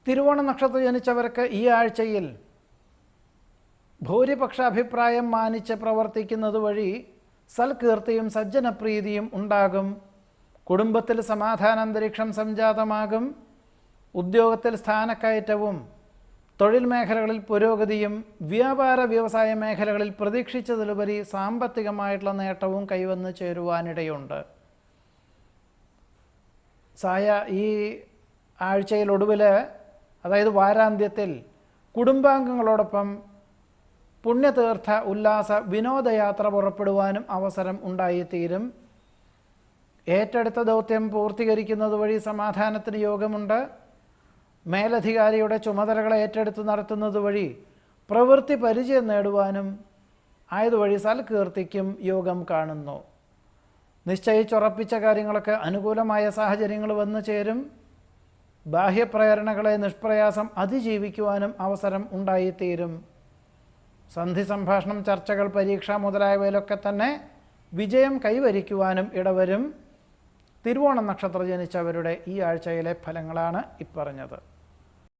തിരുവോണ നക്ഷത്രം ജനിച്ചവർക്ക് ഈ ആഴ്ചയിൽ ഭൂരിപക്ഷ അഭിപ്രായം മാനിച്ച് പ്രവർത്തിക്കുന്നത് വഴി സൽകീർത്തിയും സജ്ജനപ്രീതിയും ഉണ്ടാകും. കുടുംബത്തിൽ സമാധാനാന്തരീക്ഷം സംജാതമാകും. ഉദ്യോഗത്തിൽ സ്ഥാനക്കയറ്റവും തൊഴിൽ മേഖലകളിൽ പുരോഗതിയും വ്യാപാര വ്യവസായ മേഖലകളിൽ പ്രതീക്ഷിച്ചതിലുപരി സാമ്പത്തികമായിട്ടുള്ള നേട്ടവും കൈവന്ന് ചേരുവാനിടയുണ്ട്. ഈ ആഴ്ചയിലൊടുവിൽ, അതായത് വാരാന്ത്യത്തിൽ, കുടുംബാംഗങ്ങളോടൊപ്പം പുണ്യതീർത്ഥ ഉല്ലാസ വിനോദയാത്ര പുറപ്പെടുവാനും അവസരം ഉണ്ടായിത്തീരും. ഏറ്റെടുത്ത ദൗത്യം പൂർത്തീകരിക്കുന്നത് വഴി സമാധാനത്തിന് യോഗമുണ്ട്. മേലധികാരിയുടെ ചുമതലകളെ ഏറ്റെടുത്ത് നടത്തുന്നത് വഴി പ്രവൃത്തി പരിചയം നേടുവാനും ആയതുവഴി സൽകീർത്തിക്കും യോഗം കാണുന്നു. നിശ്ചയിച്ചുറപ്പിച്ച കാര്യങ്ങൾക്ക് അനുകൂലമായ സാഹചര്യങ്ങൾ വന്നു ചേരും. ബാഹ്യപ്രേരണകളെ നിഷ്പ്രയാസം അതിജീവിക്കുവാനും അവസരം ഉണ്ടായിത്തീരും. സന്ധി സംഭാഷണം, ചർച്ചകൾ, പരീക്ഷ മുതലായവയിലൊക്കെ തന്നെ വിജയം കൈവരിക്കുവാനും ഇടവരും. തിരുവോണ നക്ഷത്രം ജനിച്ചവരുടെ ഈ ആഴ്ചയിലെ ഫലങ്ങളാണ് ഇപ്പറഞ്ഞത്.